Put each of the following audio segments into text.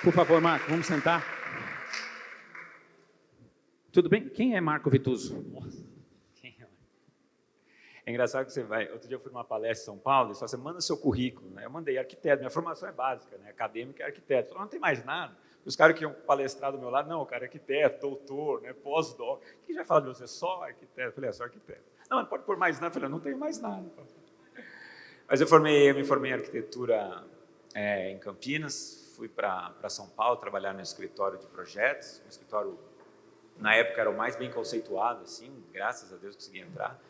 Por favor, Marco, vamos sentar. Tudo bem? Quem é Marco Vituso? É engraçado que você vai... Outro dia eu fui numa palestra em São Paulo e você manda seu currículo, né? Eu mandei arquiteto, minha formação é básica, né? Acadêmica é arquiteto. Falei, não tem mais nada. Os caras que iam palestrar do meu lado, não, o cara é arquiteto, doutor, né? Pós-doc. O que já fala de você? Só arquiteto? Eu falei, só arquiteto. Não, não pode pôr mais nada. Eu falei, não tenho mais nada. Mas eu me formei em arquitetura em Campinas, fui para São Paulo trabalhar no escritório de projetos, um escritório, na época, era o mais bem conceituado, assim, graças a Deus consegui entrar.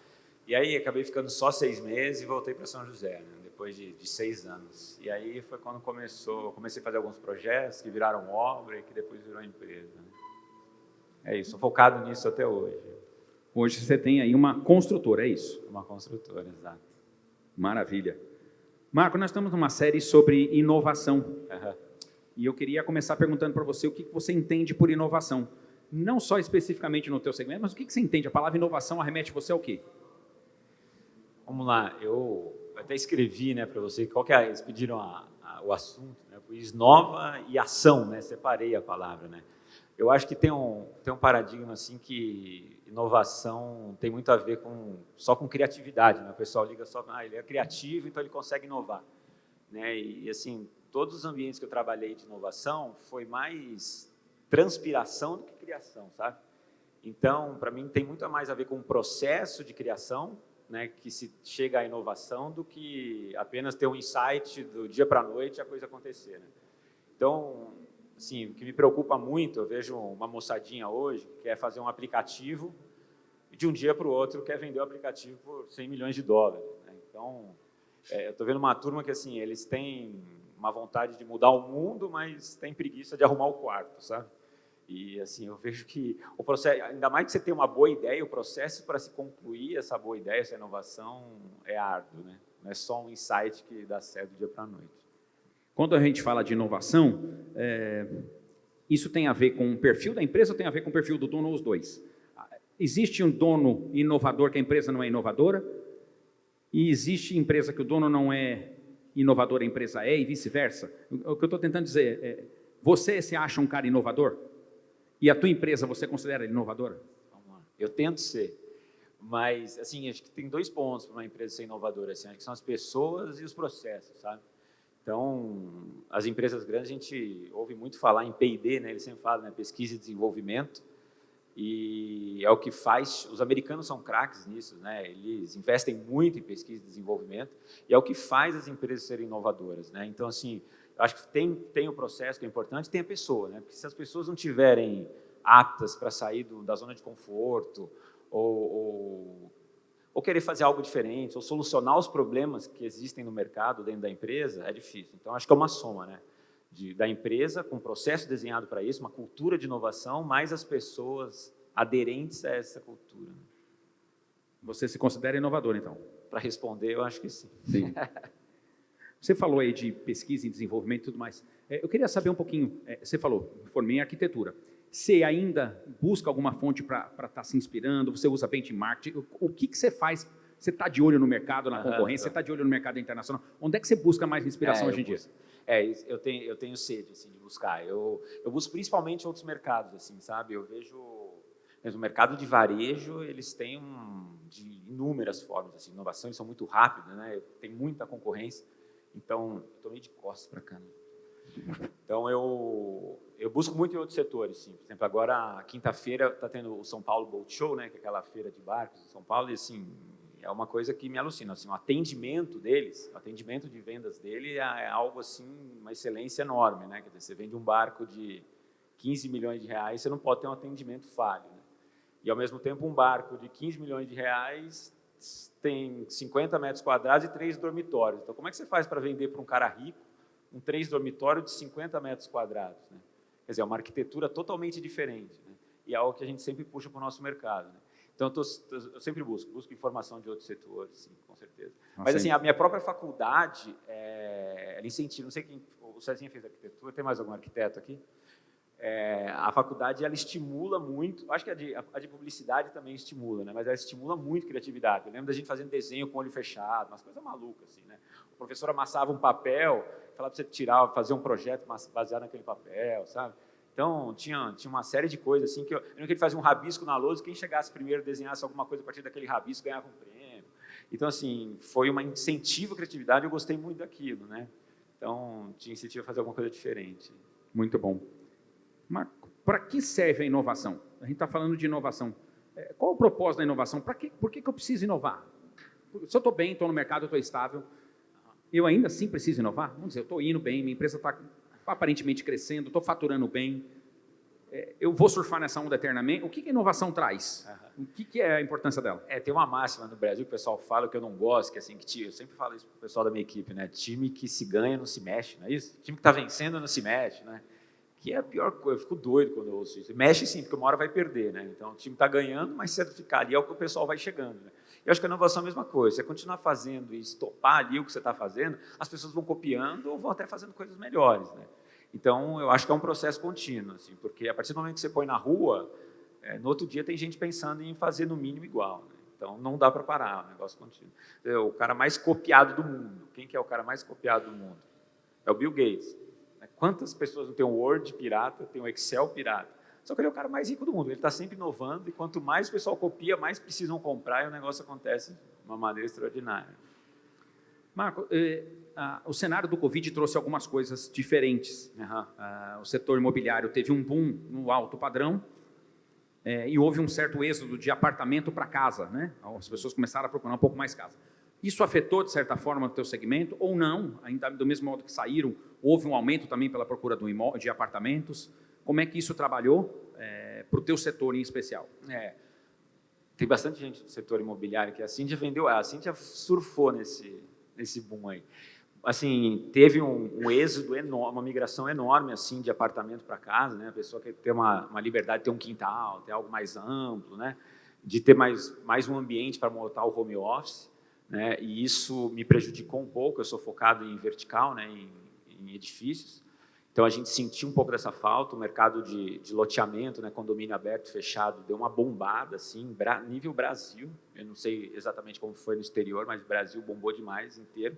E aí acabei ficando só 6 meses e voltei para São José, né, depois de 6 anos. E aí foi quando comecei a fazer alguns projetos que viraram obra e que depois virou empresa. Né. É isso, focado nisso até hoje. Hoje você tem aí uma construtora, é isso? Uma construtora, exato. Maravilha. Marco, nós estamos numa série sobre inovação. Uhum. E eu queria começar perguntando para você o que você entende por inovação. Não só especificamente no teu segmento, mas o que você entende? A palavra inovação arremete você ao quê? Vamos lá, eu até escrevi, né, para você, qual que é, eles pediram o assunto, né, inova e ação, né, separei a palavra, né. Eu acho que tem um paradigma assim que inovação tem muito a ver só com criatividade, né, o pessoal liga só, ele é criativo, então ele consegue inovar, né, e assim, todos os ambientes que eu trabalhei de inovação foi mais transpiração do que criação, sabe? Então, para mim, tem muito mais a ver com o processo de criação, né, que se chega à inovação do que apenas ter um insight do dia para a noite e a coisa acontecer. Né? Então, assim, o que me preocupa muito, eu vejo uma moçadinha hoje que quer fazer um aplicativo e de um dia para o outro quer vender o aplicativo por $100 milhões. Né? Então, eu estou vendo uma turma que assim, eles têm uma vontade de mudar o mundo, mas tem preguiça de arrumar o quarto, sabe? E assim, eu vejo que o processo, ainda mais que você tem uma boa ideia, o processo para se concluir essa boa ideia, essa inovação é árduo, né? Não é só um insight que dá certo do dia para a noite. Quando a gente fala de inovação, isso tem a ver com o perfil da empresa ou tem a ver com o perfil do dono ou os dois? Existe um dono inovador que a empresa não é inovadora? E existe empresa que o dono não é inovador, a empresa é, e vice-versa? O que eu estou tentando dizer é, você se acha um cara inovador? E a tua empresa, você considera inovadora? Vamos lá. Eu tento ser, mas assim, acho que tem 2 pontos para uma empresa ser inovadora, assim, acho que são as pessoas e os processos, sabe? Então, as empresas grandes, a gente ouve muito falar em P&D, né? Eles sempre falam, né? Pesquisa e desenvolvimento, e é o que faz, os americanos são craques nisso, né? Eles investem muito em pesquisa e desenvolvimento, e é o que faz as empresas serem inovadoras, né? Então, assim, eu acho que tem o processo que é importante, tem a pessoa, né? Porque se as pessoas não tiverem aptas para sair da zona de conforto, ou querer fazer algo diferente, ou solucionar os problemas que existem no mercado, dentro da empresa, é difícil. Então, acho que é uma soma, né? Da empresa, com um processo desenhado para isso, uma cultura de inovação, mais as pessoas aderentes a essa cultura. Você se considera inovador, então? Para responder, eu acho que sim. Sim. Você falou aí de pesquisa e desenvolvimento e tudo mais. Eu queria saber um pouquinho, você falou, formei em arquitetura. Você ainda busca alguma fonte para estar se inspirando? Você usa benchmark? O que você faz? Você está de olho no mercado, na concorrência? Você está de olho no mercado internacional? Onde é que você busca mais inspiração hoje em dia? Eu tenho sede assim, de buscar. Eu busco principalmente outros mercados, assim, sabe? Eu vejo... Mas o mercado de varejo, eles têm de inúmeras formas. Assim, inovação, eles são muito rápidos, né? Tem muita concorrência. Então, estou meio de costas para cá. Né? Então, eu busco muito em outros setores. Sim. Por exemplo, agora, quinta-feira, está tendo o São Paulo Boat Show, né, que é aquela feira de barcos de São Paulo, e assim, é uma coisa que me alucina. Assim, o atendimento deles, o atendimento de vendas dele é algo assim, uma excelência enorme. Né? Quer dizer, você vende um barco de R$15 milhões, você não pode ter um atendimento falho. Né? E, ao mesmo tempo, um barco de R$15 milhões tem 50 metros quadrados e 3 dormitórios. Então, como é que você faz para vender para um cara rico um 3 dormitórios de 50 metros quadrados? Né? Quer dizer, é uma arquitetura totalmente diferente. Né? E é algo que a gente sempre puxa para o nosso mercado. Né? Então, eu sempre busco informação de outros setores, sim, com certeza. Mas, assim, a minha própria faculdade, ela incentiva, não sei quem, o Cezinha fez arquitetura, tem mais algum arquiteto aqui? a faculdade ela estimula muito, acho que a de publicidade também estimula, né? Mas ela estimula muito criatividade. Eu lembro da gente fazendo desenho com o olho fechado, umas coisas malucas, assim, né? O professor amassava um papel, falava para você tirar, fazer um projeto baseado naquele papel, sabe? Então, tinha uma série de coisas, assim, que eu lembro que ele fazia um rabisco na lousa, quem chegasse primeiro desenhasse alguma coisa a partir daquele rabisco ganhava um prêmio. Então, assim, foi um incentivo à criatividade, eu gostei muito daquilo, né? Então, te incentiva a fazer alguma coisa diferente. Muito bom. Marco, para que serve a inovação? A gente está falando de inovação. Qual o propósito da inovação? Por que eu preciso inovar? Se eu estou bem, estou no mercado, eu estou estável, eu ainda assim preciso inovar? Vamos dizer, eu estou indo bem, minha empresa está aparentemente crescendo, estou faturando bem, eu vou surfar nessa onda eternamente. O que a inovação traz? O que é a importância dela? Tem uma máxima no Brasil que o pessoal fala que eu não gosto, que assim, eu sempre falo isso para o pessoal da minha equipe, né? Time que se ganha não se mexe, não é isso? Time que está vencendo não se mexe, né? Que é a pior coisa, eu fico doido quando eu ouço isso. Mexe sim, porque uma hora vai perder, né? Então o time está ganhando, mas cedo ficar ali é o que o pessoal vai chegando, né? Eu acho que a inovação é a mesma coisa. Você continuar fazendo e estopar ali o que você está fazendo, as pessoas vão copiando ou vão até fazendo coisas melhores, né? Então, eu acho que é um processo contínuo, assim, porque a partir do momento que você põe na rua, no outro dia tem gente pensando em fazer no mínimo igual, né? Então, não dá para parar, é um negócio contínuo. O cara mais copiado do mundo, quem que é o cara mais copiado do mundo? É o Bill Gates. Quantas pessoas não tem um Word pirata, tem um Excel pirata? Só que ele é o cara mais rico do mundo, ele está sempre inovando, e quanto mais o pessoal copia, mais precisam comprar, e o negócio acontece de uma maneira extraordinária. Marco, o cenário do Covid trouxe algumas coisas diferentes. O setor imobiliário teve um boom no alto padrão, e houve um certo êxodo de apartamento para casa, né? As pessoas começaram a procurar um pouco mais casa. Isso afetou, de certa forma, o teu segmento, ou não? Ainda do mesmo modo que saíram, houve um aumento também pela procura de apartamentos. Como é que isso trabalhou para o teu setor em especial? Tem bastante gente do setor imobiliário que a Cintia surfou nesse boom aí. Assim, teve um êxodo enorme, uma migração enorme assim, de apartamento para casa, né? A pessoa quer ter uma liberdade de ter um quintal, ter algo mais amplo, né? De ter mais um ambiente para montar o home office, né? E isso me prejudicou um pouco, eu sou focado em vertical, né? Em edifícios. Então, a gente sentiu um pouco dessa falta, o mercado de loteamento, né, condomínio aberto, fechado, deu uma bombada, assim, nível Brasil, eu não sei exatamente como foi no exterior, mas o Brasil bombou demais inteiro,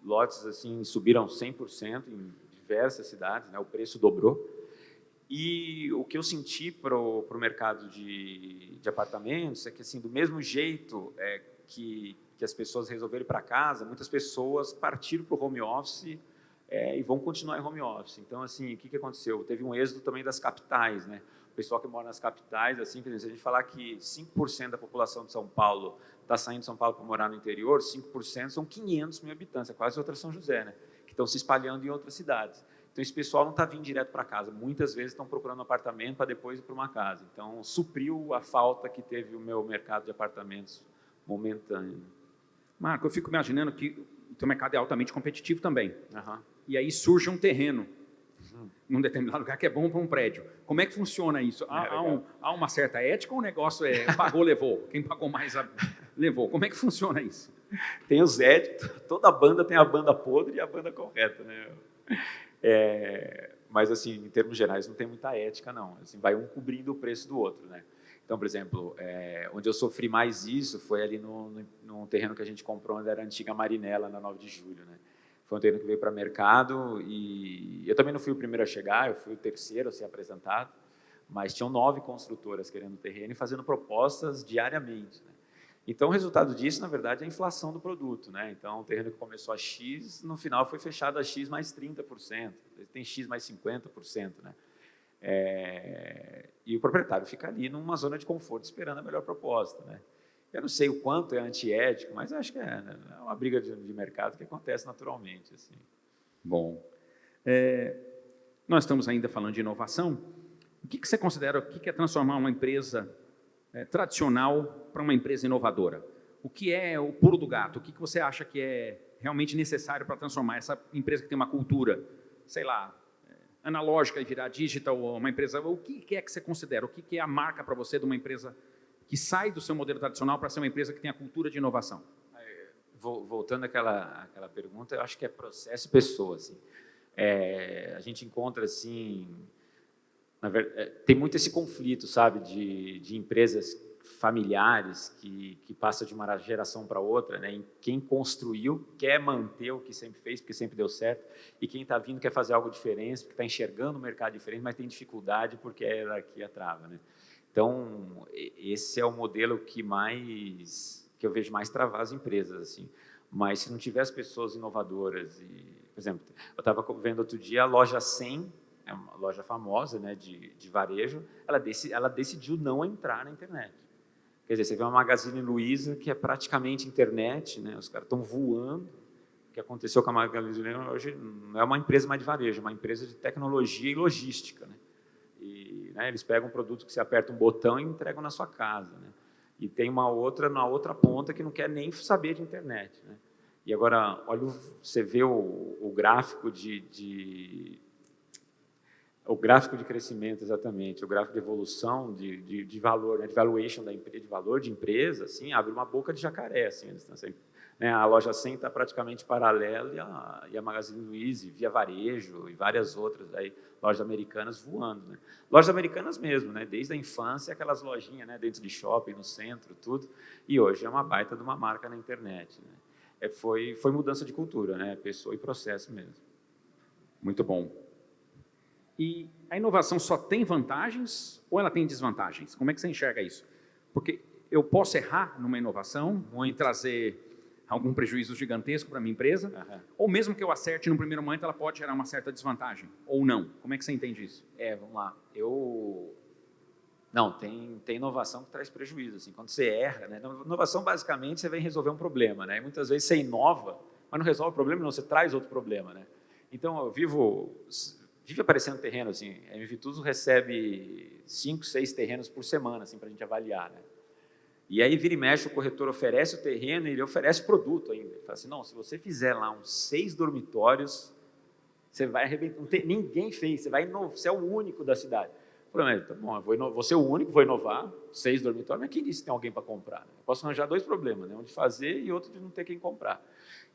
lotes, assim, subiram 100% em diversas cidades, né, o preço dobrou, e o que eu senti para o mercado de apartamentos é que, assim, do mesmo jeito que as pessoas resolveram ir para casa, muitas pessoas partiram para o home office e vão continuar em home office. Então, assim, o que aconteceu? Teve um êxodo também das capitais, né? O pessoal que mora nas capitais, assim, se a gente falar que 5% da população de São Paulo está saindo de São Paulo para morar no interior, 5% são 500 mil habitantes, é quase outra São José, né? Que estão se espalhando em outras cidades. Então, esse pessoal não está vindo direto para casa. Muitas vezes estão procurando um apartamento para depois ir para uma casa. Então, supriu a falta que teve o meu mercado de apartamentos momentâneo. Marco, eu fico imaginando que o teu mercado é altamente competitivo também. E aí surge um terreno, num determinado lugar, que é bom para um prédio. Como é que funciona isso? Há uma certa ética ou o negócio pagou, levou? Quem pagou mais, levou. Como é que funciona isso? Tem os éticos, toda banda tem a banda podre e a banda correta, né? Mas, assim, em termos gerais, não tem muita ética, não. Assim, vai um cobrindo o preço do outro, né? Então, por exemplo, onde eu sofri mais isso foi ali num terreno que a gente comprou, onde era a antiga Marinela, na 9 de julho, né? Foi um terreno que veio para mercado e eu também não fui o primeiro a chegar, eu fui o terceiro a ser apresentado, mas tinham 9 construtoras querendo o terreno e fazendo propostas diariamente, né? Então, o resultado disso, na verdade, é a inflação do produto, né? Então, o terreno que começou a X, no final foi fechado a X mais 30%, tem X mais 50%, né? E o proprietário fica ali numa zona de conforto esperando a melhor proposta, né? Eu não sei o quanto é antiético, mas acho que é uma briga de mercado que acontece naturalmente, assim. Bom, nós estamos ainda falando de inovação. O que você considera, o que é transformar uma empresa tradicional para uma empresa inovadora? O que é o pulo do gato? O que você acha que é realmente necessário para transformar essa empresa que tem uma cultura, sei lá, analógica e virar digital, ou uma empresa... O que é que você considera? O que é a marca para você de uma empresa que sai do seu modelo tradicional para ser uma empresa que tem a cultura de inovação? Voltando àquela pergunta, eu acho que é processo e pessoa. Assim. A gente encontra, assim, Tem muito esse conflito, sabe, de empresas familiares que passa de uma geração para outra, né? Em quem construiu quer manter o que sempre fez, porque sempre deu certo, e quem está vindo quer fazer algo diferente, porque está enxergando o mercado diferente, mas tem dificuldade porque a hierarquia trava, né? Então, esse é o modelo que eu vejo mais travar as empresas, assim. Mas se não tiver as pessoas inovadoras, por exemplo, eu estava vendo outro dia a loja 100, é uma loja famosa, né, de varejo, ela decidiu não entrar na internet. Quer dizer, você vê uma Magazine Luiza que é praticamente internet, né? Os caras estão voando. O que aconteceu com a Magazine Luiza hoje não é uma empresa mais de varejo, é uma empresa de tecnologia e logística, né? E, né, eles pegam um produto que você aperta um botão e entregam na sua casa, né? E tem uma outra na outra ponta que não quer nem saber de internet, né? E agora, olha, você vê o gráfico o gráfico de crescimento, exatamente, o gráfico de evolução de valor, né, de valuation da empresa, de valor de empresa, assim, abre uma boca de jacaré, assim, né, a loja 100 está praticamente paralela e a Magazine Luiza, Via Varejo e várias outras aí, lojas americanas voando, né? Lojas americanas mesmo, né, desde a infância, aquelas lojinhas, né, dentro de shopping, no centro, tudo, e hoje é uma baita de uma marca na internet, né? Foi mudança de cultura, né, pessoa e processo mesmo. Muito bom. E a inovação só tem vantagens ou ela tem desvantagens? Como é que você enxerga isso? Porque eu posso errar numa inovação e trazer algum prejuízo gigantesco para a minha empresa, ou mesmo que eu acerte no primeiro momento, ela pode gerar uma certa desvantagem, ou não. Como é que você entende isso? Vamos lá. Não, tem inovação que traz prejuízo. Assim, quando você erra, né? Inovação, basicamente, você vem resolver um problema, né? E muitas vezes você inova, mas não resolve o problema, não, você traz outro problema, né? Então, eu vive aparecendo terreno, assim, a Invituso recebe 5, 6 terrenos por semana, assim, para a gente avaliar, né? E aí, vira e mexe, o corretor oferece o terreno e ele oferece produto ainda. Ele fala assim, não, se você fizer lá uns 6 dormitórios, você vai arrebentar, ninguém fez, você é o único da cidade. Eu falei, tá bom, vou ser o único, vou inovar, 6 dormitórios, mas quem disse que tem alguém para comprar? Né? Eu posso arranjar 2 problemas, né? Um de fazer e outro de não ter quem comprar.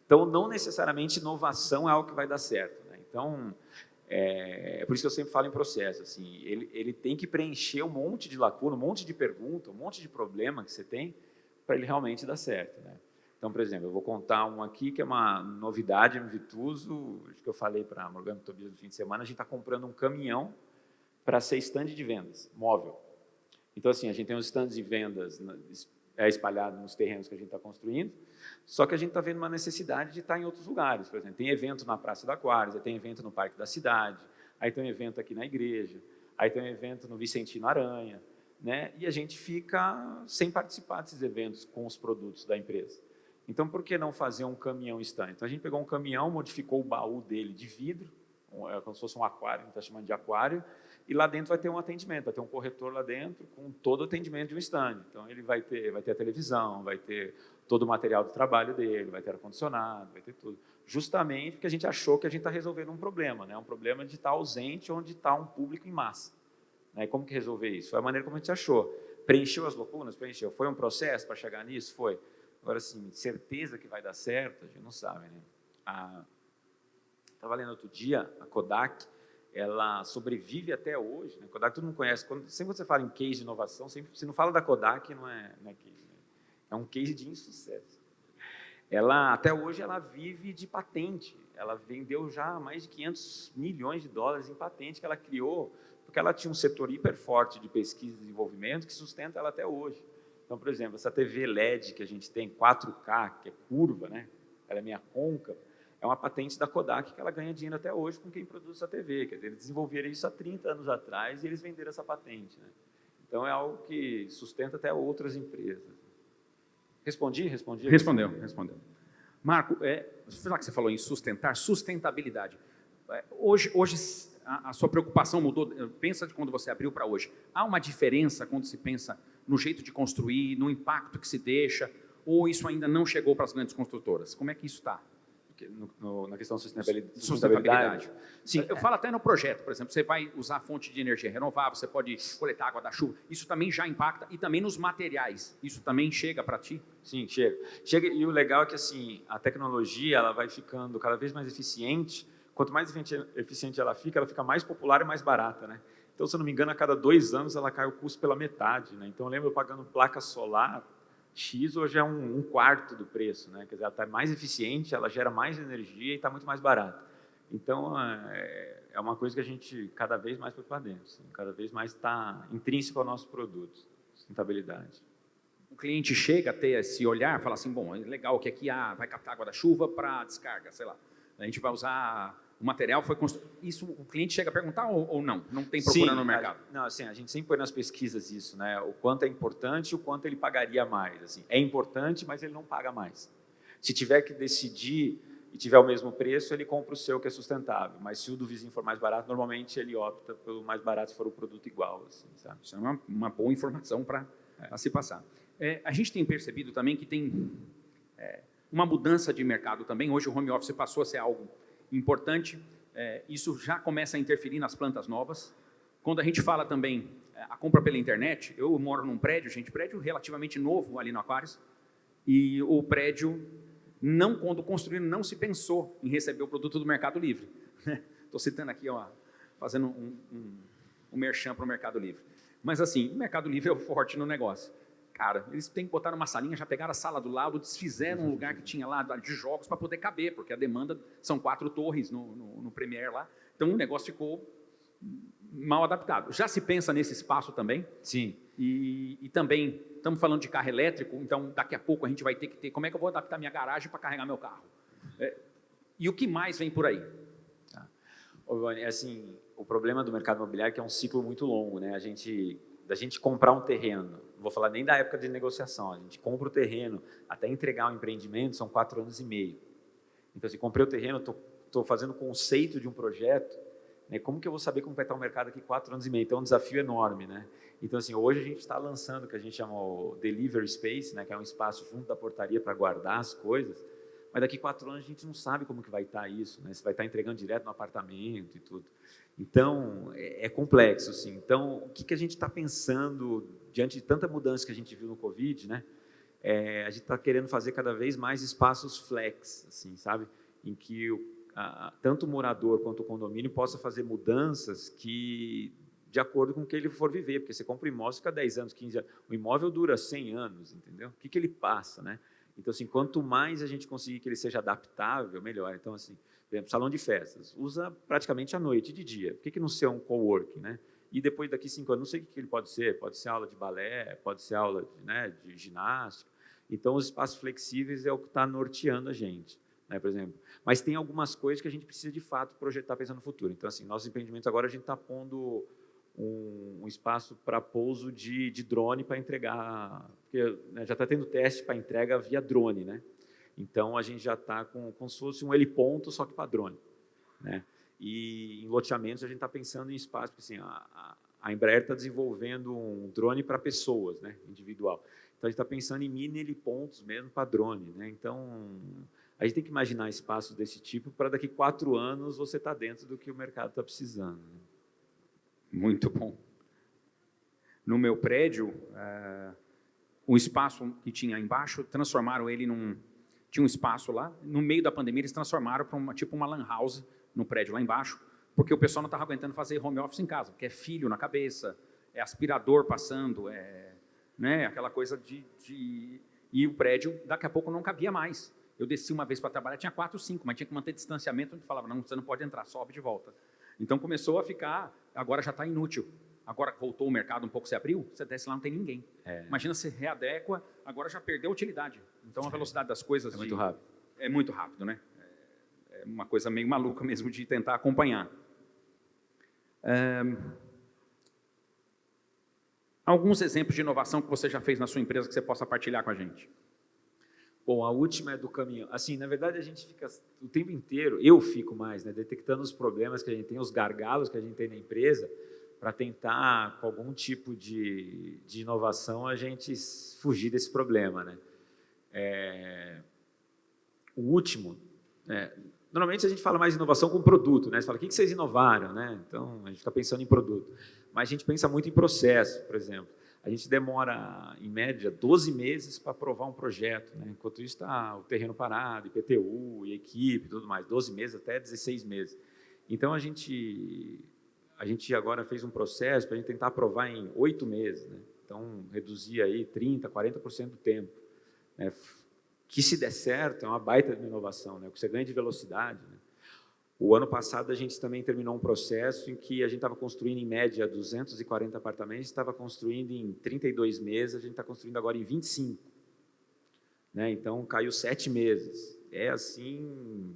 Então, não necessariamente inovação é algo que vai dar certo, né? Então, por isso que eu sempre falo em processo, assim, ele tem que preencher um monte de lacuna, um monte de pergunta, um monte de problema que você tem para ele realmente dar certo, né? Então, por exemplo, eu vou contar um aqui que é uma novidade no Vituso, que eu falei para a Morgana Tobias no fim de semana, a gente está comprando um caminhão para ser stand de vendas, móvel. Então, assim, a gente tem uns stands de vendas espalhados nos terrenos que a gente está construindo, só que a gente está vendo uma necessidade de estar em outros lugares. Por exemplo, tem evento na Praça da Aquários, tem evento no Parque da Cidade, aí tem um evento aqui na igreja, aí tem um evento no Vicentino Aranha, né? E a gente fica sem participar desses eventos com os produtos da empresa. Então, por que não fazer um caminhão stand? Então, a gente pegou um caminhão, modificou o baú dele de vidro, como se fosse um aquário, a gente está chamando de aquário, e lá dentro vai ter um atendimento, vai ter um corretor lá dentro com todo o atendimento de um stand. Então, ele vai ter a televisão, vai ter todo o material do trabalho dele, vai ter ar-condicionado, vai ter tudo. Justamente porque a gente achou que a gente está resolvendo um problema, né? Um problema de estar ausente onde está um público em massa. Né? Como que resolver isso? Foi a maneira como a gente achou. Preencheu as lacunas? Preencheu. Foi um processo para chegar nisso? Foi. Agora, assim, certeza que vai dar certo, a gente não sabe, né? Estava lendo outro dia, a Kodak, ela sobrevive até hoje, né? Kodak todo mundo conhece. Sempre que você fala em case de inovação, se não fala da Kodak, não é case, né? É um case de insucesso. Até hoje, ela vive de patente. Ela vendeu já mais de 500 milhões de dólares em patente que ela criou, porque ela tinha um setor hiper forte de pesquisa e desenvolvimento que sustenta ela até hoje. Então, por exemplo, essa TV LED que a gente tem, 4K, que é curva, né? Ela é meio côncava, é uma patente da Kodak que ela ganha dinheiro até hoje com quem produz essa TV. Quer dizer, eles desenvolveram isso há 30 anos atrás e eles venderam essa patente, né? Então, é algo que sustenta até outras empresas. Respondi? Respondeu. Marco, já que você falou em sustentabilidade, hoje a sua preocupação mudou, pensa de quando você abriu para hoje. Há uma diferença quando se pensa no jeito de construir, no impacto que se deixa, ou isso ainda não chegou para as grandes construtoras? Como é que isso está? Na questão da sustentabilidade. Sim, eu falo até no projeto, por exemplo, você vai usar fonte de energia renovável, você pode coletar água da chuva, isso também já impacta, e também nos materiais, isso também chega para ti? Sim, chega. E o legal é que assim, a tecnologia ela vai ficando cada vez mais eficiente quanto mais eficiente ela fica mais popular e mais barata, né? Então, se eu não me engano, a cada 2 anos ela cai o custo pela metade, né? Então, eu lembro eu pagando placa solar X, hoje é um quarto do preço, né? Quer dizer, ela está mais eficiente, ela gera mais energia e está muito mais barata. Então, é uma coisa que a gente cada vez mais põe para dentro, assim, cada vez mais está intrínseco ao nosso produto, sustentabilidade. O cliente chega a ter esse olhar, fala assim, bom, é legal que aqui vai captar água da chuva para descarga, sei lá. A gente vai usar o material, foi construído. Isso o cliente chega a perguntar ou não? Não tem procura no mercado? Não, assim, a gente sempre põe nas pesquisas isso, né? O quanto é importante e o quanto ele pagaria mais. Assim, é importante, mas ele não paga mais. Se tiver que decidir e tiver o mesmo preço, ele compra o seu que é sustentável. Mas se o do vizinho for mais barato, normalmente ele opta pelo mais barato se for o produto igual. Assim, sabe? Isso é uma boa informação para se passar. A gente tem percebido também que tem uma mudança de mercado também. Hoje o home office passou a ser algo importante. Isso já começa a interferir nas plantas novas. Quando a gente fala também a compra pela internet, eu moro num prédio relativamente novo ali no Aquários, e o prédio, quando construído, não se pensou em receber o produto do Mercado Livre. Estou citando aqui, fazendo um merchan para o Mercado Livre. Mas assim, o Mercado Livre é o forte no negócio. Cara, eles têm que botar numa salinha, já pegaram a sala do lado, desfizeram um lugar que tinha lá de jogos para poder caber, porque a demanda são 4 torres no Premiere lá. Então o negócio ficou mal adaptado. Já se pensa nesse espaço também? Sim. E também, estamos falando de carro elétrico, então daqui a pouco a gente vai ter que ter, como é que eu vou adaptar minha garagem para carregar meu carro? E o que mais vem por aí? Tá. Ô, Ivone, assim, o problema do mercado imobiliário é que é um ciclo muito longo, né? Da gente comprar um terreno, não vou falar nem da época de negociação, a gente compra o terreno, até entregar o empreendimento são 4 anos e meio. Então, assim, comprei o terreno, estou fazendo o conceito de um projeto, né? Como que eu vou saber como vai estar o mercado aqui 4 anos e meio? Então, é um desafio enorme, né? Então, assim, hoje a gente está lançando o que a gente chama o Delivery Space, né? Que é um espaço junto da portaria para guardar as coisas, mas daqui 4 anos a gente não sabe como que vai estar isso, né? Se vai estar entregando direto no apartamento e tudo. Então, é complexo, assim. Então, o que a gente está pensando diante de tanta mudança que a gente viu no Covid, né? A gente está querendo fazer cada vez mais espaços flex, assim, sabe? Em que tanto o morador quanto o condomínio possa fazer mudanças de acordo com o que ele for viver, porque você compra um imóvel, fica 10 anos, 15 anos, o imóvel dura 100 anos, entendeu? O que ele passa, né? Então, assim, quanto mais a gente conseguir que ele seja adaptável, melhor. Então, assim, por exemplo, salão de festas, usa praticamente à noite e de dia. Por que não ser um coworking, né? E depois, daqui 5 anos, não sei o que ele pode ser aula de balé, pode ser aula de ginástica. Então, os espaços flexíveis é o que está norteando a gente, né, por exemplo. Mas tem algumas coisas que a gente precisa, de fato, projetar pensando no futuro. Então, assim, nossos empreendimentos agora, a gente está pondo um espaço para pouso de drone para entregar, porque, né, já está tendo teste para entrega via drone, né? Então, a gente já está como se fosse um heliponto, só que para drone, né? E em loteamentos, a gente está pensando em espaço, porque assim, a Embraer está desenvolvendo um drone para pessoas, né, individual. Então, a gente está pensando em mini helipontos mesmo para drone, né? Então, a gente tem que imaginar espaços desse tipo para daqui 4 anos você estar dentro do que o mercado está precisando, né? Muito bom. No meu prédio, o espaço que tinha embaixo, transformaram ele tinha um espaço lá, no meio da pandemia eles transformaram para tipo uma lan house no prédio lá embaixo, porque o pessoal não estava aguentando fazer home office em casa, porque é filho na cabeça, é aspirador passando, né, aquela coisa E o prédio, daqui a pouco, não cabia mais. Eu desci uma vez para trabalhar, tinha 4, 5, mas tinha que manter distanciamento, a gente falava, não, você não pode entrar, sobe de volta. Então começou a ficar, agora já está inútil. Agora que voltou o mercado, um pouco se abriu, você desce lá, não tem ninguém. Imagina, você readequa, agora já perdeu a utilidade. Então a velocidade das coisas... É muito rápido. É muito rápido, né? É uma coisa meio maluca mesmo de tentar acompanhar. Alguns exemplos de inovação que você já fez na sua empresa que você possa partilhar com a gente? Bom, a última é do caminhão. Assim, na verdade, a gente fica o tempo inteiro, eu fico mais, né, detectando os problemas que a gente tem, os gargalos que a gente tem na empresa, para tentar, com algum tipo de inovação, a gente fugir desse problema, né? O último, normalmente a gente fala mais de inovação com produto, né? Você fala, o que vocês inovaram, né? Então, a gente fica pensando em produto. Mas a gente pensa muito em processo, por exemplo. a gente demora, em média, 12 meses para aprovar um projeto, né? Enquanto isso está o terreno parado, IPTU, e equipe, tudo mais, 12 meses até 16 meses. Então, a gente agora fez um processo para a gente tentar aprovar em 8 meses, né? Então, reduzir aí 30%, 40% do tempo, né? Que, se der certo, é uma baita de inovação, né? Porque você ganha de velocidade, né? O ano passado, a gente também terminou um processo em que a gente estava construindo, em média, 240 apartamentos, estava construindo em 32 meses, a gente está construindo agora em 25. Né? Então, caiu 7 meses. É assim,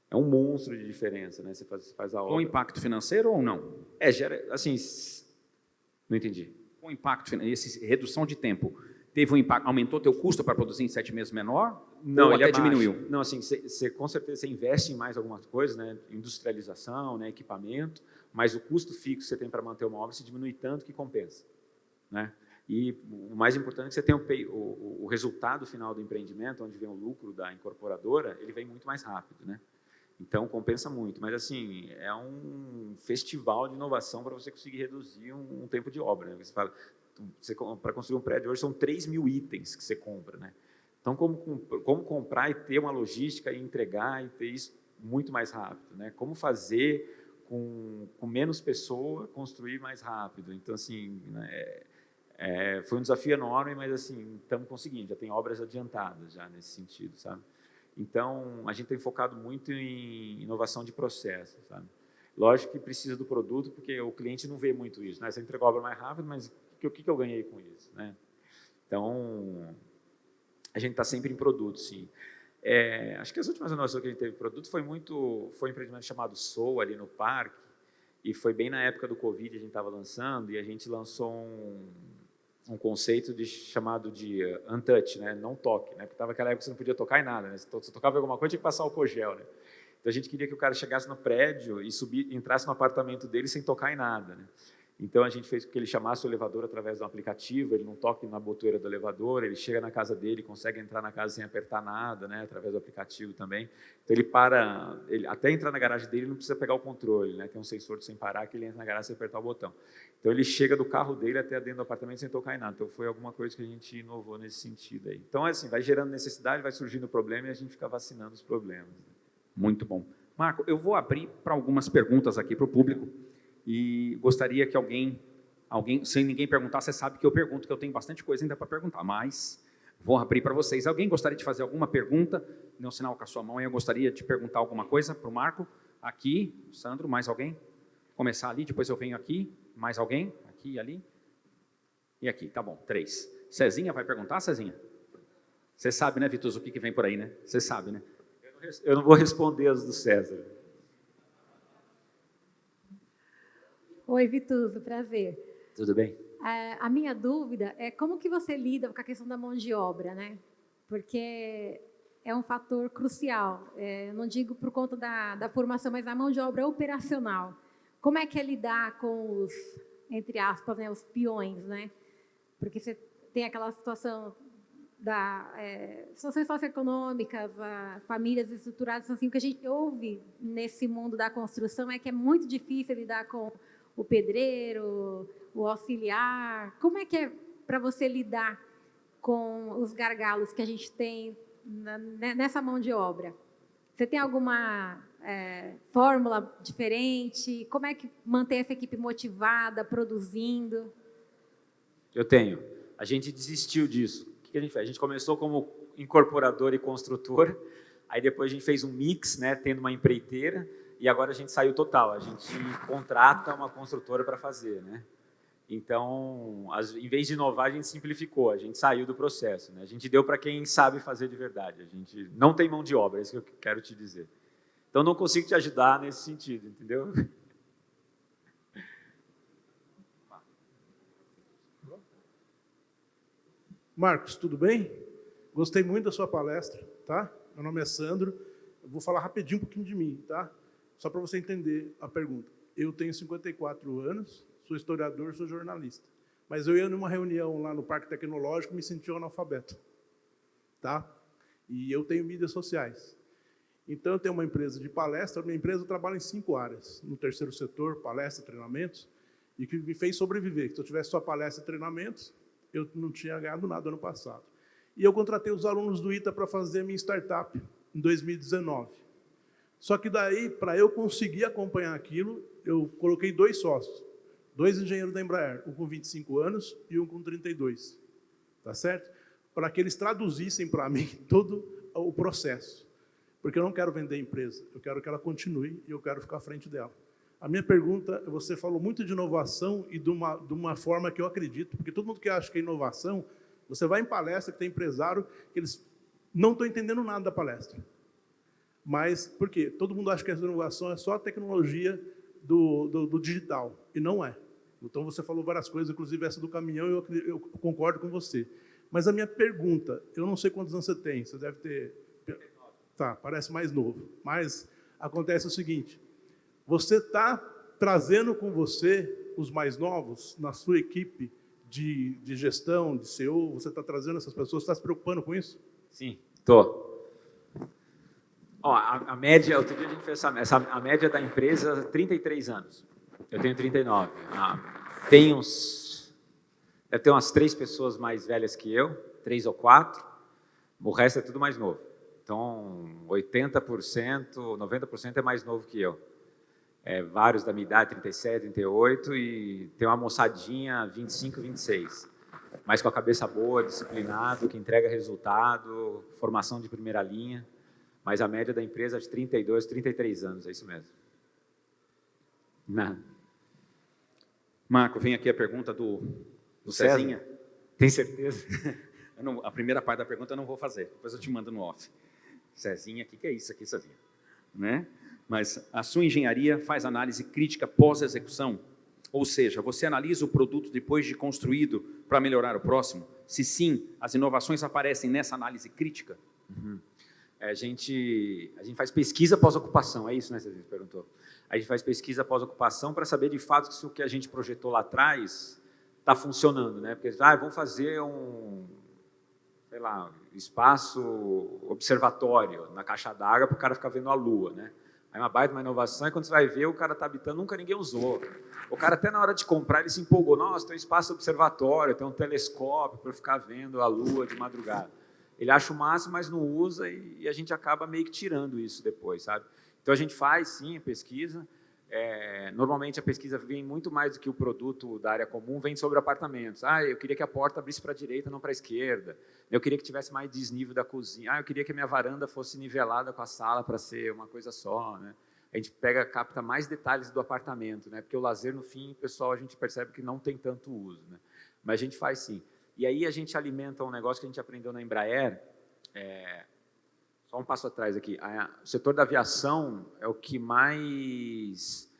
é um monstro de diferença, né? Você faz a obra. Com impacto financeiro ou não? Gera, assim, não entendi. Com impacto financeiro, essa redução de tempo, teve um impacto, aumentou teu custo para produzir em 7 meses menor? Não, ou ele até diminuiu? Não, assim, você com certeza você investe em mais algumas coisas, né? Industrialização, né? Equipamento, mas o custo fixo que você tem para manter uma obra se diminui tanto que compensa, né? E o mais importante é que você tem o resultado final do empreendimento, onde vem o lucro da incorporadora, ele vem muito mais rápido, né? Então, compensa muito. Mas, assim, é um festival de inovação para você conseguir reduzir um tempo de obra, né? Você fala, para construir um prédio hoje são 3.000 itens que você compra, né? Então, como comprar e ter uma logística e entregar e ter isso muito mais rápido, né? Como fazer com menos pessoa construir mais rápido. Então, assim, né, foi um desafio enorme, mas, assim, estamos conseguindo. Já tem obras adiantadas já nesse sentido, sabe? Então, a gente tem focado muito em inovação de processo, sabe? Lógico que precisa do produto, porque o cliente não vê muito isso, né? Você entregou a obra mais rápido, mas o que eu ganhei com isso, né? Então, a gente está sempre em produto, sim. Acho que as últimas inovações que a gente teve em produto foi um empreendimento chamado Soul, ali no parque, e foi bem na época do Covid, a gente estava lançando, e a gente lançou um conceito chamado de untouch, né? Não toque, né? Porque estava aquela época que você não podia tocar em nada, né? Se você tocava em alguma coisa, tinha que passar álcool gel, né? Então, a gente queria que o cara chegasse no prédio e entrasse no apartamento dele sem tocar em nada, né? Então, a gente fez com que ele chamasse o elevador através do aplicativo, ele não toque na botoeira do elevador, ele chega na casa dele, consegue entrar na casa sem apertar nada, né, através do aplicativo também. Então, até entrar na garagem dele, não precisa pegar o controle, né, tem um sensor de sem parar que ele entra na garagem sem apertar o botão. Então, ele chega do carro dele até dentro do apartamento sem tocar em nada. Então, foi alguma coisa que a gente inovou nesse sentido aí. Então, assim, vai gerando necessidade, vai surgindo problema e a gente fica vacinando os problemas. Muito bom. Marco, eu vou abrir para algumas perguntas aqui para o público. E gostaria que alguém, sem ninguém perguntar, você sabe que eu pergunto, que eu tenho bastante coisa ainda para perguntar, mas vou abrir para vocês. Alguém gostaria de fazer alguma pergunta? Dê um sinal com a sua mão. Eu gostaria de perguntar alguma coisa para o Marco. Aqui, Sandro, mais alguém? Começar ali, depois eu venho aqui. Mais alguém? Aqui e ali. E aqui, tá bom, 3. Cezinha vai perguntar, Cezinha? Você sabe, né, Vituso, o que vem por aí, né? Você sabe, né? Eu não vou responder as do César. Oi, Vituso, prazer. Tudo bem? A minha dúvida é como que você lida com a questão da mão de obra, né? Porque é um fator crucial. Eu não digo por conta da formação, mas a mão de obra operacional. Como é que é lidar com os, entre aspas, né, os peões, né? Porque você tem aquela situação situações socioeconômicas, famílias estruturadas, assim, o que a gente ouve nesse mundo da construção é que é muito difícil lidar com o pedreiro, o auxiliar. Como é que é para você lidar com os gargalos que a gente tem nessa mão de obra? Você tem alguma fórmula diferente? Como é que mantém essa equipe motivada, produzindo? Eu tenho. A gente desistiu disso. O que a gente fez? A gente começou como incorporador e construtor, aí depois a gente fez um mix, né, tendo uma empreiteira, e agora a gente saiu total, a gente contrata uma construtora para fazer, né? Então, em vez de inovar, a gente simplificou, a gente saiu do processo, né? A gente deu para quem sabe fazer de verdade, a gente não tem mão de obra, é isso que eu quero te dizer. Então, não consigo te ajudar nesse sentido, entendeu? Marcos, tudo bem? Gostei muito da sua palestra, tá? Meu nome é Sandro, eu vou falar rapidinho um pouquinho de mim, tá? Só para você entender a pergunta. Eu tenho 54 anos, sou historiador, sou jornalista. Mas eu ia numa reunião lá no Parque Tecnológico e me senti um analfabeto, tá? E eu tenho mídias sociais. Então, eu tenho uma empresa de palestra, minha empresa trabalha em 5 áreas. No terceiro setor, palestra, treinamentos. e que me fez sobreviver. Se eu tivesse só palestra e treinamentos, eu não tinha ganhado nada ano passado. E eu contratei os alunos do ITA para fazer a minha startup em 2019. Só que daí, para eu conseguir acompanhar aquilo, eu coloquei 2 sócios, 2 engenheiros da Embraer, um com 25 anos e um com 32, tá certo? Para que eles traduzissem para mim todo o processo. Porque eu não quero vender a empresa, eu quero que ela continue e eu quero ficar à frente dela. A minha pergunta, você falou muito de inovação e de uma forma que eu acredito, porque todo mundo que acha que é inovação, você vai em palestra, que tem empresário, que eles não estão entendendo nada da palestra. Mas, por quê? Todo mundo acha que a inovação é só a tecnologia do digital, e não é. Então, você falou várias coisas, inclusive essa do caminhão, eu concordo com você. Mas a minha pergunta, eu não sei quantos anos você tem, você deve ter... Tá, parece mais novo. Mas acontece o seguinte, você está trazendo com você os mais novos na sua equipe de gestão, de CEO, você está trazendo essas pessoas, está se preocupando com isso? Sim, estou. Ó, a média, outro dia a gente fez a média da empresa, 33 anos. Eu tenho 39. Deve ter umas 3 pessoas mais velhas que eu, 3 ou 4, o resto é tudo mais novo. Então, 80%, 90% é mais novo que eu. Vários da minha idade, 37, 38, e tem uma moçadinha, 25, 26. Mas com a cabeça boa, disciplinado, que entrega resultado, formação de primeira linha. Mas a média da empresa é de 32, 33 anos, é isso mesmo. Não. Marco, vem aqui a pergunta do Cezinha. Tem certeza? A primeira parte da pergunta eu não vou fazer, depois eu te mando no off. Cezinha, o que é isso aqui, Cezinha? Né? Mas a sua engenharia faz análise crítica pós-execução? Ou seja, você analisa o produto depois de construído para melhorar o próximo? Se sim, as inovações aparecem nessa análise crítica? Uhum. A gente faz pesquisa pós-ocupação, é isso, né, você perguntou? A gente faz pesquisa pós-ocupação para saber de fato se o que a gente projetou lá atrás está funcionando, né? Porque, vamos fazer sei lá, espaço observatório na caixa d'água para o cara ficar vendo a lua, né? Aí uma baita, uma inovação, e quando você vai ver, o cara está habitando, nunca ninguém usou. O cara até na hora de comprar, ele se empolgou, nossa, tem um espaço observatório, tem um telescópio para ficar vendo a lua de madrugada. Ele acha o máximo, mas não usa, e a gente acaba meio que tirando isso depois, sabe? Então a gente faz, sim, pesquisa. Normalmente a pesquisa vem muito mais do que o produto da área comum, vem sobre apartamentos. Eu queria que a porta abrisse para a direita, não para a esquerda. Eu queria que tivesse mais desnível da cozinha. Eu queria que a minha varanda fosse nivelada com a sala para ser uma coisa só, né? A gente capta mais detalhes do apartamento, né? Porque o lazer, no fim, pessoal, a gente percebe que não tem tanto uso, né? Mas a gente faz sim. E aí a gente alimenta um negócio que a gente aprendeu na Embraer. Só um passo atrás aqui. O setor da aviação é o que mais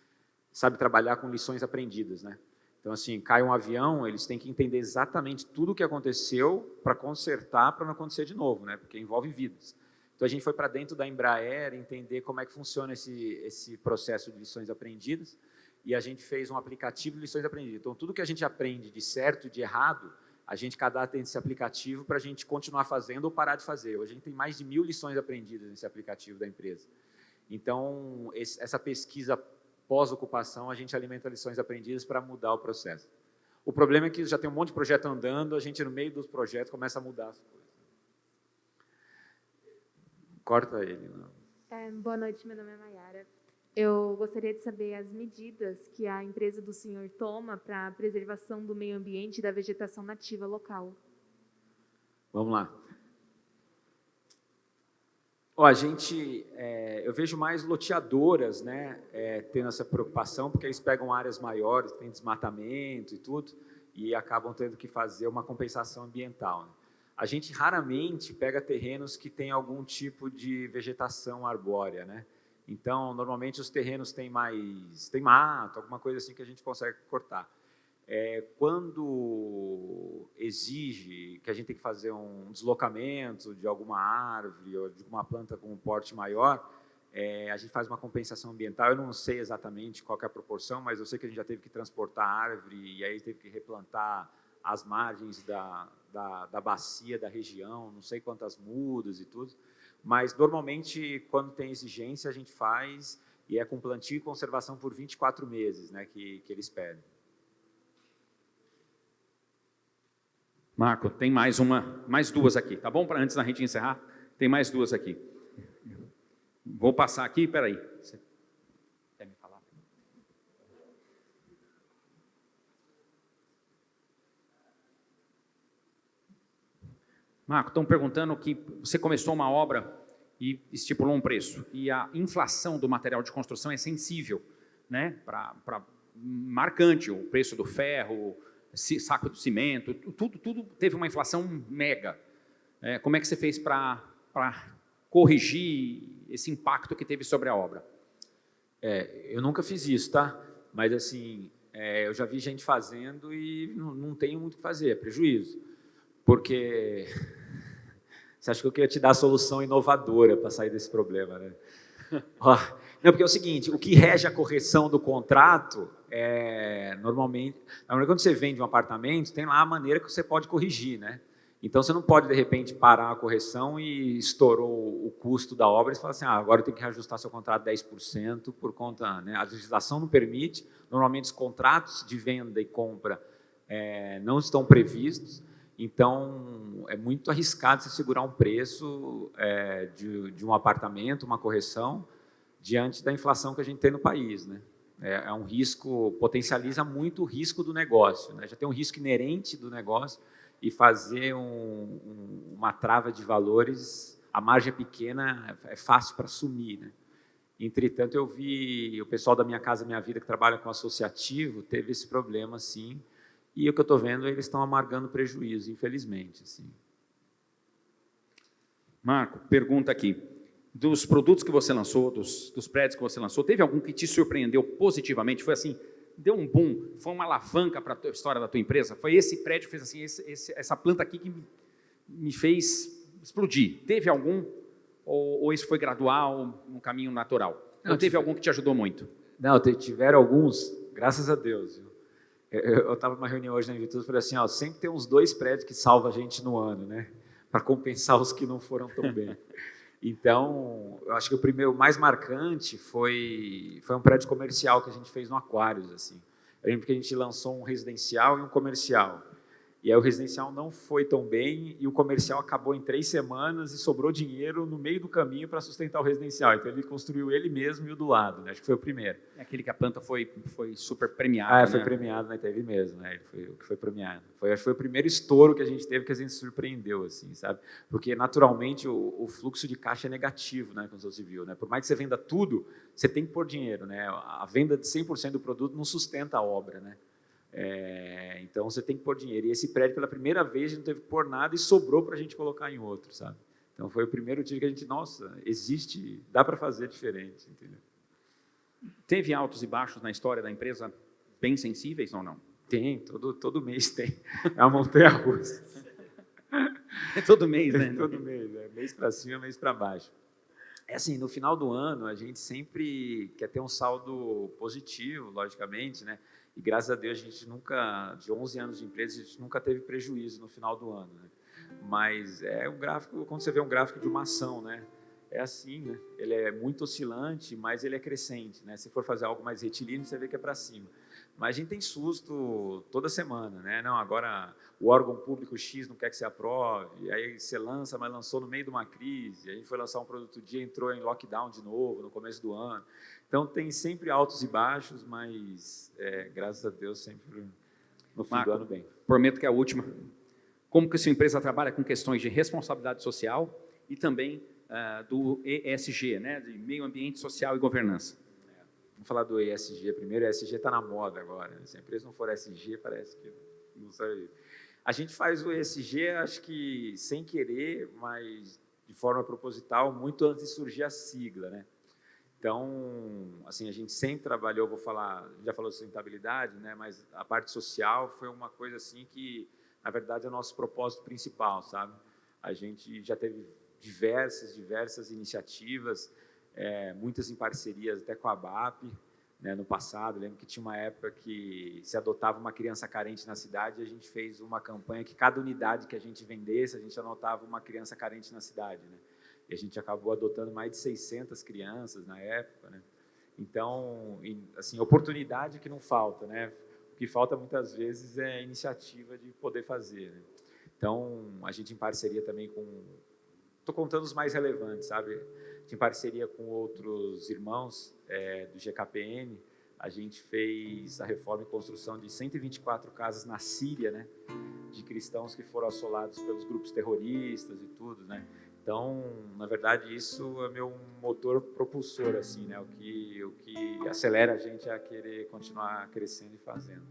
sabe trabalhar com lições aprendidas, né? Então, assim, cai um avião, eles têm que entender exatamente tudo o que aconteceu para consertar, para não acontecer de novo, né? Porque envolve vidas. Então, a gente foi para dentro da Embraer entender como é que funciona esse processo de lições aprendidas, e a gente fez um aplicativo de lições aprendidas. Então, tudo que a gente aprende de certo e de errado, a gente cadastra dentro desse aplicativo para a gente continuar fazendo ou parar de fazer. Hoje a gente tem mais de 1000 lições aprendidas nesse aplicativo da empresa. Então, essa pesquisa pós-ocupação, a gente alimenta lições aprendidas para mudar o processo. O problema é que já tem um monte de projeto andando, a gente no meio dos projetos começa a mudar as coisas. Corta ele. Não. Boa noite, meu nome é Mayara. Eu gostaria de saber as medidas que a empresa do senhor toma para a preservação do meio ambiente e da vegetação nativa local. Vamos lá. Eu vejo mais loteadoras, né, tendo essa preocupação, porque eles pegam áreas maiores, tem desmatamento e tudo, e acabam tendo que fazer uma compensação ambiental, né? A gente raramente pega terrenos que têm algum tipo de vegetação arbórea, né? Então, normalmente os terrenos tem mato, alguma coisa assim que a gente consegue cortar. Quando exige que a gente tem que fazer um deslocamento de alguma árvore ou de uma planta com um porte maior, a gente faz uma compensação ambiental. Eu não sei exatamente qual que é a proporção, mas eu sei que a gente já teve que transportar a árvore e aí teve que replantar as margens da bacia da região, não sei quantas mudas e tudo. Mas, normalmente, quando tem exigência, a gente faz, e é com plantio e conservação por 24 meses, né, que eles pedem. Marco, tem mais duas aqui, tá bom? Para antes da gente encerrar, tem mais duas aqui. Vou passar aqui, peraí. Você quer me falar? Marco, estão perguntando que você começou uma obra e estipulou um preço, e a inflação do material de construção é sensível, né? Marcante, o preço do ferro, saco de cimento, tudo teve uma inflação mega. Como é que você fez para corrigir esse impacto que teve sobre a obra? Eu nunca fiz isso, tá? Mas assim, eu já vi gente fazendo e não tenho muito o que fazer, é prejuízo. Porque você acha que eu queria te dar a solução inovadora para sair desse problema, né? Não, porque é o seguinte, o que rege a correção do contrato normalmente, quando você vende um apartamento, tem lá a maneira que você pode corrigir, né? Então, você não pode, de repente, parar a correção e estourou o custo da obra e você fala assim, agora eu tenho que reajustar seu contrato 10% por conta, né? A legislação não permite, normalmente os contratos de venda e compra não estão previstos, então é muito arriscado você segurar um preço de um apartamento, uma correção, diante da inflação que a gente tem no país, né? É um risco, potencializa muito o risco do negócio, né? Já tem um risco inerente do negócio e fazer uma trava de valores, a margem é pequena, é fácil para assumir, né? Entretanto, eu vi o pessoal da Minha Casa Minha Vida, que trabalha com associativo, teve esse problema, sim, e o que eu estou vendo, eles estão amargando prejuízo, infelizmente. Assim. Marco, pergunta aqui. Dos produtos que você lançou, dos prédios que você lançou, teve algum que te surpreendeu positivamente? Foi assim, deu um boom, foi uma alavanca para a história da tua empresa? Foi esse prédio que fez assim, essa planta aqui que me fez explodir? Teve algum? Ou isso foi gradual, um caminho natural? Ou teve algum que te ajudou muito? Não, tiveram alguns, graças a Deus. Eu estava numa reunião hoje na Invitude e falei assim, sempre tem uns 2 prédios que salvam a gente no ano, né? Para compensar os que não foram tão bem. Então, eu acho que o mais marcante foi um prédio comercial que a gente fez no Aquários, assim. Eu lembro que a gente lançou um residencial e um comercial. E aí o residencial não foi tão bem e o comercial acabou em 3 semanas e sobrou dinheiro no meio do caminho para sustentar o residencial. Então, ele construiu ele mesmo e o do lado, né? Acho que foi o primeiro. Aquele que a planta foi super premiada, foi premiado, né? Teve mesmo, né? Ele foi premiado. Foi o primeiro estouro que a gente teve que a gente surpreendeu, assim, sabe? Porque, naturalmente, o fluxo de caixa é negativo, né? Como você viu, né? Por mais que você venda tudo, você tem que pôr dinheiro, né? A venda de 100% do produto não sustenta a obra, né? Então você tem que pôr dinheiro. E esse prédio, pela primeira vez, a gente não teve que pôr nada e sobrou para a gente colocar em outro, sabe? Então foi o primeiro dia que a gente, nossa, existe, dá para fazer diferente, entendeu? Teve altos e baixos na história da empresa bem sensíveis ou não? Tem, todo mês tem. É uma montanha-russa. Todo mês, né? Todo mês, mês para cima, mês para baixo. Assim, no final do ano, a gente sempre quer ter um saldo positivo, logicamente, né? E graças a Deus, a gente nunca, de 11 anos de empresa, a gente nunca teve prejuízo no final do ano, né? Mas é um gráfico, quando você vê um gráfico de uma ação, né? É assim, né? Ele é muito oscilante, mas ele é crescente, né? Se for fazer algo mais retilíneo, você vê que é para cima. Mas a gente tem susto toda semana, né? Não, agora o órgão público X não quer que você aprove, aí você lança, mas lançou no meio de uma crise, aí a gente foi lançar um produto dia, entrou em lockdown de novo no começo do ano. Então tem sempre altos e baixos, mas graças a Deus sempre no fim do ano bem. Prometo que é a última. Como que a sua empresa trabalha com questões de responsabilidade social e também do ESG, né? De meio ambiente, social e governança? Vamos falar do ESG primeiro. O ESG está na moda agora. Se a empresa não for ESG, parece que não sabe. A gente faz o ESG, acho que sem querer, mas de forma proposital, muito antes de surgir a sigla, né? Então, assim, a gente sempre trabalhou, já falou de sustentabilidade, né? Mas a parte social foi uma coisa assim que, na verdade, é o nosso propósito principal, sabe? A gente já teve diversas iniciativas, muitas em parcerias até com a ABAP, né, no passado. Eu lembro que tinha uma época que se adotava uma criança carente na cidade e a gente fez uma campanha que cada unidade que a gente vendesse, a gente anotava uma criança carente na cidade, né? E a gente acabou adotando mais de 600 crianças na época, né? Então, assim, oportunidade que não falta, né? O que falta muitas vezes é iniciativa de poder fazer, né? Então, a gente em parceria também com... Estou contando os mais relevantes, sabe? Em parceria com outros irmãos do GKPN, a gente fez a reforma e construção de 124 casas na Síria, né? De cristãos que foram assolados pelos grupos terroristas e tudo, né? Então, na verdade, isso é meu motor propulsor, assim, né? O que acelera a gente a querer continuar crescendo e fazendo.